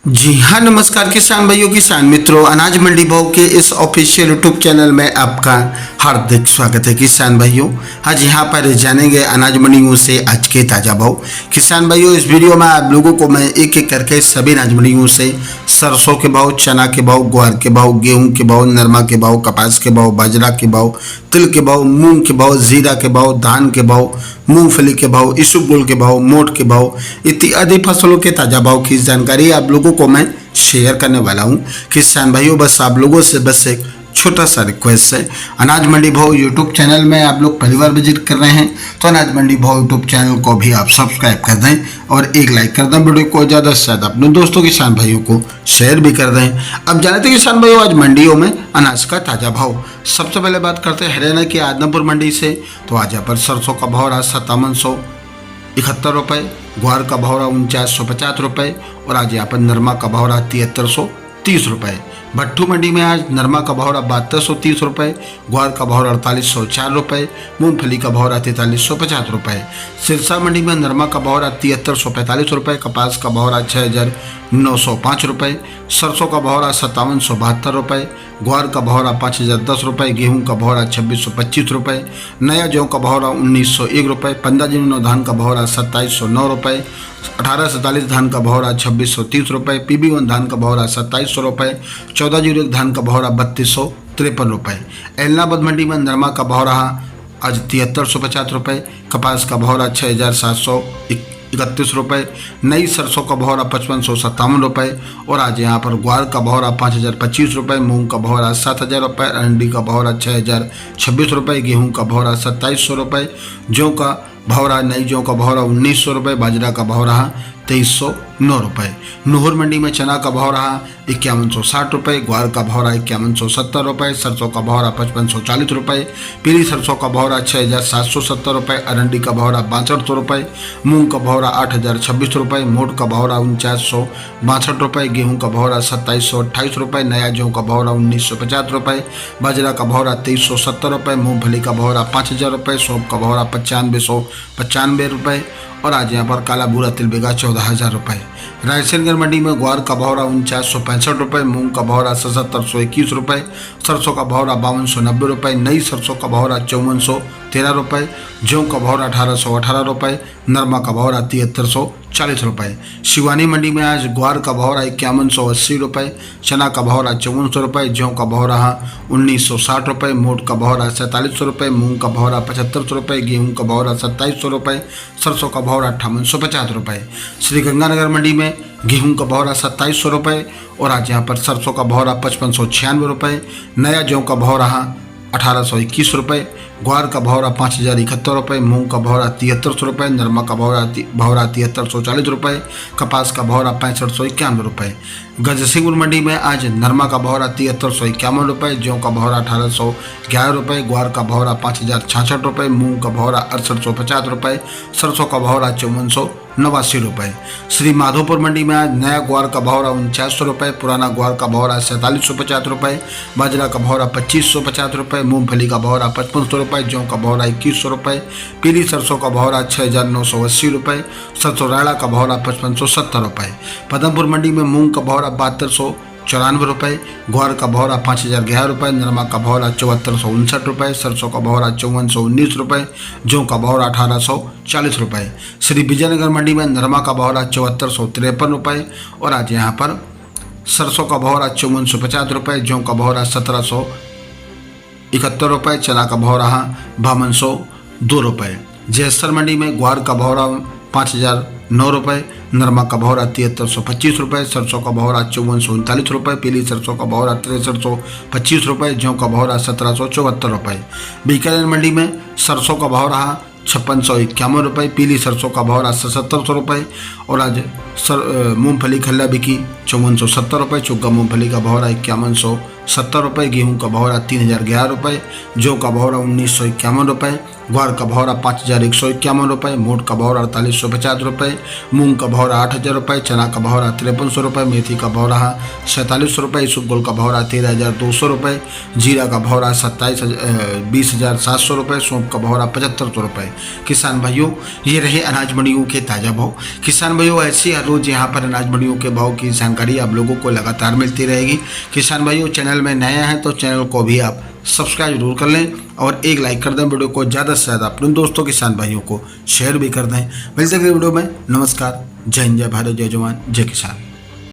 जी हाँ, नमस्कार किसान भाइयों, किसान मित्रों, अनाज मंडी भाव के इस ऑफिशियल यूट्यूब चैनल में आपका हार्दिक स्वागत है। किसान भाइयों, आज यहाँ पर जानेंगे अनाज मंडियों से आज के ताज़ा भाव। किसान भाइयों, इस वीडियो में आप लोगों को मैं एक एक करके सभी अनाज मंडियों से सरसों के भाव, चना के भाव, ग्वार के भाव, गेहूं के भाव, नरमा के भाव, कपास के भाव, बाजरा के भाव, तिल के भाव, मूंग के भाव, जीरा के भाव, धान के भाव, मूंगफली के भाव, इसबगोल के भाव, मोठ के भाव इत्यादि फसलों के ताज़ा भाव की जानकारी आप लोगों को मैं शेयर करने वाला हूं। किसान भाइयों, बस आप लोगों से बस एक छोटा सा रिक्वेस्ट है, अनाज मंडी भाव यूट्यूब चैनल में आप लोग पहली बार विजिट कर रहे हैं तो अनाज मंडी भाव यूट्यूब चैनल को भी आप सब्सक्राइब कर दें और एक लाइक कर दें। वीडियो को ज़्यादा से ज़्यादा अपने दोस्तों किसान भाइयों को शेयर भी कर दें। अब जानते हैं किसान भाइयों, आज मंडियों में अनाज का ताज़ा भाव। सबसे पहले बात करते हैं हरियाणा की आदमपुर मंडी से। तो आज यहाँ पर सरसों का भाव रहा 5771 रुपये, ग्वार का भाव रहा 4950 रुपये और आज यहाँ पर नरमा का भाव रहा 7330 रुपये। भट्टू मंडी में आज नरमा का भाव रहा 7230 रुपये, ग्वार का भाव रहा 4804 रुपये, मूंगफली का भाव रहा 4350 रुपये। सिरसा मंडी में नरमा का भाव रहा 7345 रुपये, कपास का भाव रहा 6905 रुपये, सरसों का भाव रहा 5772 रुपये, ग्वार का भाव रहा 5010 रुपये, गेहूं का भाव रहा 2625 रुपये, नया जौ का भाव रहा 1901 रुपये, 15 जिनों धान का भाव रहा 2709 रुपये, 1847 धान का भाव रहा 2630 रुपये, PB1 धान का भाव रहा 2700 रुपये, 14 जीरो धान का भाव रहा 3253 रुपये। एलनाबाद मंडी में नरमा का भाव रहा आज 7350 रुपये, कपास का भाव रहा 6731 रुपये, नई सरसों का भाव रहा 5557 रुपये और आज यहाँ पर ग्वार का भाव रहा 5025 रुपये, मूंग का भाव रहा 7000 रुपये, अरंडी का भाव रहा 6026 रुपये, गेहूँ का भाव रहा 2700 रुपये, जौ का भाव रहा नई जौ का भाव रहा 1900 रुपये, बाजरा का भाव रहा 2309 रुपये। नूहर मंडी में चना का भाव रहा 5160 रुपये, ग्वार का भाव रहा 5170 रुपये, सरसों का भाव रहा 5540 रुपये, पीली सरसों का भाव रहा 6770 रुपये, अरंडी का भाव रहा 6200 रुपये, मूंग का भाव रहा 8026 रुपये, मोठ का भाव रहा 4962 रुपये, गेहूं का भाव रहा 2728 रुपये, नया जौ का भाव रहा 1950 रुपये, बाजरा का भाव रहा 2370 रुपये, मूंगफली का भाव रहा 5000 रुपये, सौंफ का भाव रहा 9595 रुपये और आज यहाँ पर काला भूरा तिल बेगा 14000 रुपये। रायसेनगढ़ मंडी में ग्वार का भाव रहा 4965 रुपये, मूंग का भाव रहा 7721 रुपये, सरसों का भाव रहा 5290 रुपये, नई सरसों का भाव रहा 5413 रुपये, जौ का भाव रहा 1818 रुपये, नरमा का भाव रहा 7340 रुपये। शिवानी मंडी में आज ग्वार का भाव रहा 5180 रुपये, चना का भाव रहा 5400 रुपये, जौ का भाव रहा 1960 रुपये, मोठ का भाव रहा 4700 रुपये, मूंग का भाव रहा 7500 रुपये, गेहूं का भाव रहा 2700 रुपये, सरसों का भाव रहा 5850 रुपये। श्री गंगानगर मंडी में गेहूं का भाव रहा 2700 रुपये और आज यहाँ पर सरसों का भाव रहा 5596 रुपये, नया जौ का भाव रहा 1821 रुपये, ग्वार का भाव रहा 5071 रुपये, मूंग का भाव रहा 7300 रुपये, नरमा का भाव रहा 7340 रुपये, कपास का भाव रहा 6591 रुपये। गजसिंहपुर मंडी में आज नरमा का भाव रहा 7351 रुपये, जौ का भाव रहा 1811 रुपये, ग्वार का भाव रहा 5066 रुपये, मूंग का भाव रहा 6850 रुपये, सरसों का भाव रहा 5489 रुपये। श्री माधोपुर मंडी में आज नया ग्वार का भाव रहा 4900 रुपये, पुराना ग्वार का भाव रहा 4750 रुपये, बाजरा का भाव रहा 2550 रुपये, मूंगफली का भाव रहा 5500 रुपये, जौ का भाव रहा 2100 रुपये, पीली सरसों का भाव रहा 6980 रुपये, सरसों राड़ा का भाव रहा 5570 रुपये। पदमपुर मंडी में मूंग का भाव रहा 7294 रुपये, ग्वार का भाव रहा 5011 रुपये, नरमा का भाव रहा 7459 रुपये, सरसों का भाव रहा 5419 रुपये, जौ का भाव रहा 1840 रुपये। श्री विजयनगर मंडी में नरमा का भाव रहा 7453 रुपये और आज यहाँ पर सरसों का भाव रहा 5450 रुपये, जौ का भाव रहा 1771 रुपये, चना का भाव रहा 5202 रुपये। जयसर मंडी में ग्वार का भाव रहा 5009 रुपये, नरमा का भाव रहा 7325 रुपये, सरसों का भाव रहा 5439 रुपये, पीली सरसों का भाव रहा 6325 रुपये, जौ का भाव रहा 1774 रुपये। बीकानेर मंडी में सरसों का भाव रहा 5651 रुपये, पीली सरसों का भाव रहा 7700 रुपये और आज मूंगफली खल्ला बिकी 5470 रुपये, चुग्गा मूंगफली का भाव रहा 70 रुपये, गेहूँ का भाव रहा 3011 रुपये, जौ का भाव रहा 1951 रुपये, ग्वार का भाव रहा 5151 रुपये, मोट का भाव रहा 4850 रुपये, मूंग का भाव रहा 8000 रुपये, चना का भाव रहा 5300 रुपये, मेथी का भाव रहा 4700 रुपये, इसबगोल का भाव रहा 13200 रुपये, जीरा का भाव रहा 20700 रुपये, सौंफ का भाव रहा 7500 रुपये। किसान भाइयों, ये रहे अनाज मंडियों के ताज़ा भाव। किसान भाइयों, ऐसी हर रोज़ यहाँ पर अनाज मंडियों के भाव की जानकारी आप लोगों को लगातार मिलती रहेगी। किसान भाइयों, चैनल में नया है तो चैनल को भी आप सब्सक्राइब जरूर कर लें और एक लाइक कर दें। वीडियो को ज़्यादा से ज़्यादा अपने दोस्तों किसान भाइयों को शेयर भी कर दें। मिलते हैं वीडियो में। नमस्कार, जय हिंद, जय भारत, जय जवान, जय किसान।